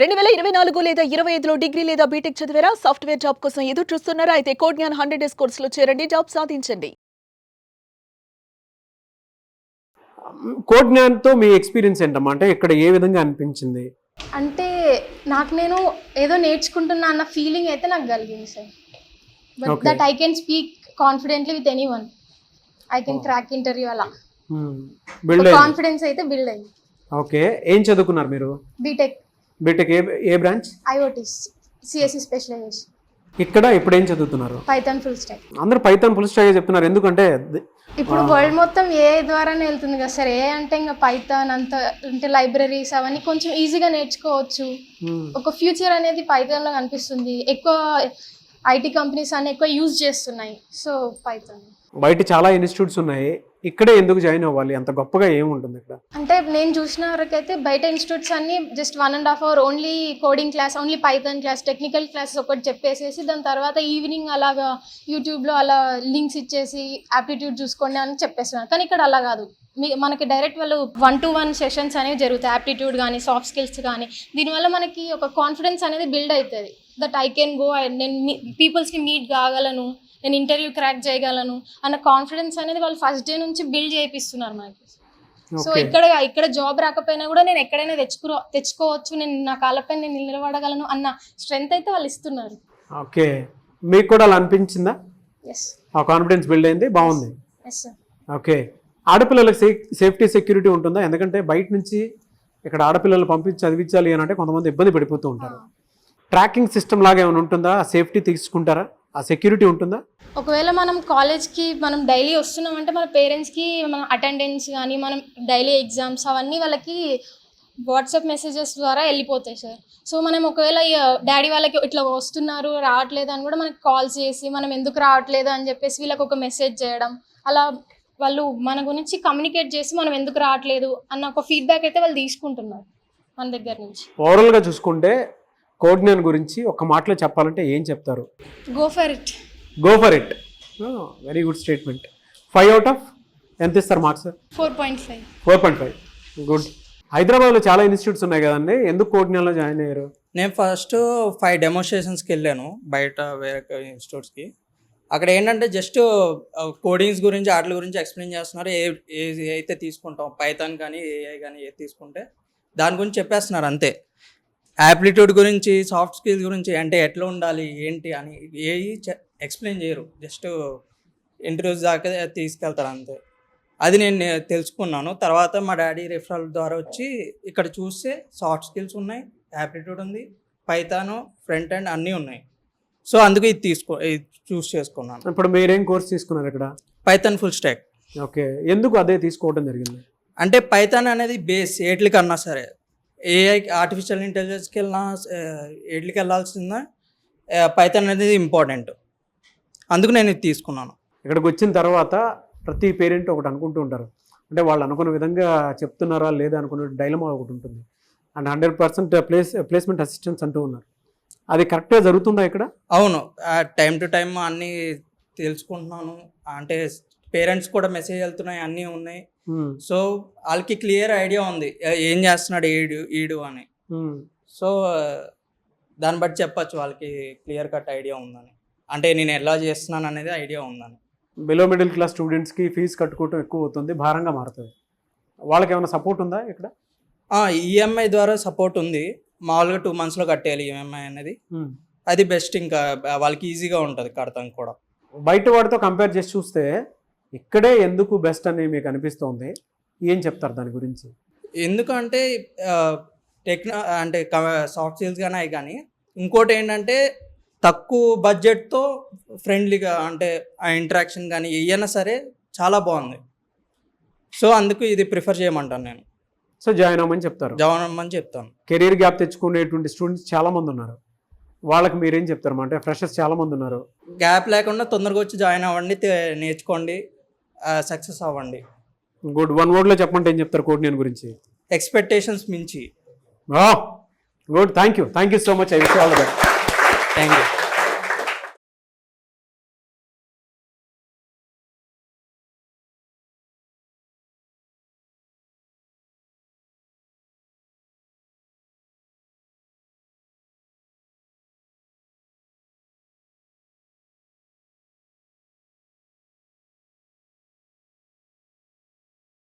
2024 లేదా 25లో డిగ్రీ లేదా బీటెక్ చదివారా? సాఫ్ట్వేర్ జాబ్ కోసం ఎదురు చూస్తున్నారా? అయితే కోడ్జ్ఞాన్ 100 డేస్ కోర్సులో చేరండి, జాబ్ సాధించండి. కోడ్జ్ఞాన్‌తో మీ ఎక్స్‌పీరియన్స్ ఏంటమ్మా? అంటే ఇక్కడ ఏ విధంగా అనిపించింది? అంటే నేను ఏదో నేర్చుకుంటున్నా అన్న ఫీలింగ్ అయితే నాకు కలిగింది sir. But Okay. That I can speak confidently with anyone. I can crack interview అలా బిల్డ్ అయింది. కాన్ఫిడెన్స్ అయితే బిల్డ్ అయింది. ఓకే. ఏం చదువుకున్నారు మీరు? బీటెక్ బీటెక్ ఏ బ్రాంచ్? IoT CSC specialisation. ఇక్కడ ఇప్పుడు ఏం చదువుతున్నారు? Python full stack. అందరూ పైథాన్ ఫుల్ స్టాక్ చెప్తున్నారు. ఎందుకంటే ఇప్పుడు వరల్డ్ మొత్తం ఏ ద్వారానే వెళ్తుంది కదా సార్. ఏ అంటే ఇంకా పైథాన్ అంత అంటే లైబ్రరీస్ అవన్నీ కొంచెం ఈజీగా నేర్చుకోవచ్చు. ఒక ఫ్యూచర్ అనేది పైథాన్లో కనిపిస్తుంది. ఎక్కువ ఐటీ కంపెనీస్ అన్ని ఎక్కువ యూజ్ చేస్తున్నాయి. So Python. బయట చాలా ఇన్స్టిట్యూట్స్ ఉన్నాయి. ఇక్కడే ఎందుకు జాయిన్ అవ్వాలి? అంత గొప్పగా ఏముంటుంది ఇక్కడ? అంటే నేను చూసిన వరకు అయితే బయట ఇన్స్టిట్యూట్స్ అన్ని just 1.5 hours only coding class, only Python class, technical classes ఒకటి చెప్పేసేసి దాని తర్వాత ఈవినింగ్ అలాగా యూట్యూబ్లో అలా లింక్స్ ఇచ్చేసి యాప్టిట్యూడ్ చూసుకోండి అని చెప్పేస్తున్నారు. కానీ ఇక్కడ అలా కాదు. మనకి డైరెక్ట్ వాళ్ళు 1-to-1 సెషన్స్ అనేవి జరుగుతాయి. యాప్టిట్యూడ్ కానీ సాఫ్ట్ స్కిల్స్ కానీ. దీనివల్ల మనకి ఒక కాన్ఫిడెన్స్ అనేది బిల్డ్ అవుతుంది. That I can go and నేను పీపుల్స్ని మీట్ కాగలను, నేను ఇంటర్వ్యూ క్రాక్ చేయగలను అన్న కాన్ఫిడెన్స్ అనేది వాళ్ళు ఫస్ట్ డే నుంచి బిల్డ్ చేయిస్తున్నారు మనకి. సో ఇక్కడ జాబ్ రాకపోయినా కూడా నేను ఎక్కడైనా తెచ్చుకోవచ్చు, నేను నా కాళ్ళపై నేను నిలబడగలను అన్న స్ట్రెంగ్త్ అయితే వాళ్ళు ఇస్తున్నారు. ఓకే. మీకు కూడా అలా అనిపించిందా? ఎస్. ఆ కాన్ఫిడెన్స్ బిల్డ్ అయింది, బాగుంది. Yes sir. ఓకే. ఆడపిల్లలకు సేఫ్టీ సెక్యూరిటీ ఉంటుందా? ఎందుకంటే బయట నుంచి ఇక్కడ ఆడపిల్లలు పంపించి చదివించాలి అని అంటే కొంతమంది ఇబ్బంది పడిపోతూ ఉంటారు. ట్రాకింగ్ సిస్టమ్ లాగా ఏమైనా ఉంటుందా? ఆ సేఫ్టీ తీసుకుంటారా? ఆ సెక్యూరిటీ ఉంటుందా? ఒకవేళ మనం కాలేజ్కి మనం డైలీ వస్తున్నామంటే మన పేరెంట్స్కి మన అటెండెన్స్ కానీ మనం డైలీ ఎగ్జామ్స్ అవన్నీ వాళ్ళకి వాట్సాప్ మెసేజెస్ ద్వారా వెళ్ళిపోతాయి సార్. సో మనం ఒకవేళ డాడీ వాళ్ళకి ఇట్లా వస్తున్నారు రావట్లేదు అని కూడా మనకి కాల్స్ చేసి మనం ఎందుకు రావట్లేదు అని చెప్పేసి వీళ్ళకి ఒక మెసేజ్ చేయడం, అలా వాళ్ళు మన గురించి కమ్యూనికేట్ చేసి మనం ఎందుకు రావట్లేదు అన్న ఒక ఫీడ్బ్యాక్ అయితే వాళ్ళు తీసుకుంటున్నారు మన దగ్గర నుంచి. ఓవరాల్గా చూసుకుంటే కోడ్జ్ఞాన్ గురించి ఒక మాటలో చెప్పాలంటే ఏం చెప్తారు? Go for it. Go for it. Very good statement. 5 out of ఎంత ఇస్తారు మార్క్స్? 4.5. 4.5. గుడ్. హైదరాబాద్లో చాలా ఇన్స్టిట్యూట్స్ ఉన్నాయి కదండి, ఎందుకు కోడ్జ్ఞాన్లో జాయిన్ అయ్యారు? నేను ఫస్ట్ 5 డెమోన్స్ట్రేషన్స్కి వెళ్ళాను బయట వేరే ఇన్స్టిట్యూట్స్కి. అక్కడ ఏంటంటే జస్ట్ కోడింగ్స్ గురించి వాటి గురించి ఎక్స్ప్లెయిన్ చేస్తున్నారు. ఏ అయితే తీసుకుంటాం పైథాన్ కానీ ఏఐ కానీ ఏది తీసుకుంటే దాని గురించి చెప్పేస్తున్నారు అంతే. యాప్టిట్యూడ్ గురించి సాఫ్ట్ స్కిల్స్ గురించి అంటే ఎట్లా ఉండాలి ఏంటి అని ఏవి ఎక్స్ప్లెయిన్ చేయరు. జస్ట్ ఇంటర్వ్యూస్ దాకా తీసుకెళ్తారు అంతే. అది నేను తెలుసుకున్నాను. తర్వాత మా డాడీ రిఫరల్ ద్వారా వచ్చి ఇక్కడ చూస్తే సాఫ్ట్ స్కిల్స్ ఉన్నాయి, యాప్టిట్యూడ్ ఉంది, పైథాన్, ఫ్రంట్ ఎండ్ అన్నీ ఉన్నాయి. సో అందుకు ఇది చూస్ చేసుకున్నాను. ఇప్పుడు మీరేం కోర్స్ తీసుకున్నారు ఇక్కడ? Python full stock. ఓకే. ఎందుకు అదే తీసుకోవడం జరిగింది? అంటే పైథాన్ అనేది బేస్ ఏట్లకన్నా సరే, ఏఐ ఆర్టిఫిషియల్ ఇంటెలిజెన్స్కి వెళ్ళినా ఏట్లకి వెళ్ళాల్సిందా పైథాన్ అనేది ఇంపార్టెంట్. అందుకు నేను ఇది తీసుకున్నాను. ఇక్కడికి వచ్చిన తర్వాత ప్రతి పేరెంట్ ఒకటి అనుకుంటూ ఉంటారు, అంటే వాళ్ళు అనుకున్న విధంగా చెప్తున్నారా లేదా అనుకున్న డైలమా ఒకటి ఉంటుంది. అండ్ 100% ప్లేస్మెంట్ అసిస్టెన్స్ అంటూ ఉన్నారు. అది కరెక్ట్గా జరుగుతుందా ఇక్కడ? అవును, టైం టు టైం అన్నీ తెలుసుకుంటున్నాను. అంటే పేరెంట్స్ కూడా మెసేజ్ వెళ్తున్నాయి, అన్నీ ఉన్నాయి. సో వాళ్ళకి క్లియర్ ఐడియా ఉంది ఏం చేస్తున్నాడు ఈడు అని. సో దాన్ని బట్టి చెప్పచ్చు వాళ్ళకి క్లియర్ కట్ ఐడియా ఉందని, అంటే నేను ఎలా చేస్తున్నాను అనేది ఐడియా ఉందని. బిలో మిడిల్ క్లాస్ స్టూడెంట్స్కి ఫీజు కట్టుకోవటం ఎక్కువ అవుతుంది, భారంగా మారుతుంది. వాళ్ళకి ఏమైనా సపోర్ట్ ఉందా ఇక్కడ? ఈఎంఐ ద్వారా సపోర్ట్ ఉంది. మామూలుగా 2 monthsలో కట్టేయాలి ఈఎంఐ అనేది. అది బెస్ట్. ఇంకా వాళ్ళకి ఈజీగా ఉంటుంది కడతాం కూడా. బయట వాడితో కంపేర్ చేసి చూస్తే ఇక్కడే ఎందుకు బెస్ట్ అని మీకు అనిపిస్తుంది? ఏం చెప్తారు దాని గురించి? ఎందుకంటే అంటే సాఫ్ట్ స్కిల్స్ కానీ అవి కానీ, ఇంకోటి ఏంటంటే తక్కువ బడ్జెట్తో ఫ్రెండ్లీగా అంటే ఆ ఇంటరాక్షన్ కానీ ఏమైనా సరే చాలా బాగుంది. సో అందుకు ఇది ప్రిఫర్ చేయమంటాను నేను. సో జాయిన్ అవ్వమని చెప్తారు? జాయిన్ అవ్వమని చెప్తాను. కెరీర్ గ్యాప్ తెచ్చుకునేటువంటి స్టూడెంట్స్ చాలామంది ఉన్నారు, వాళ్ళకి మీరేం చెప్తారు? అంటే ఫ్రెషర్స్ చాలామంది ఉన్నారు. గ్యాప్ లేకుండా తొందరగా వచ్చి జాయిన్ అవ్వండి, నేర్చుకోండి, సక్సెస్ అవ్వండి. గుడ్. 1 wordలో చెప్పమంటే ఏం చెప్తారు కోడ్జ్ఞాన్ గురించి? ఎక్స్పెక్టేషన్స్ మించి. Good. Thank you so much. I wish you all the best. Thank you.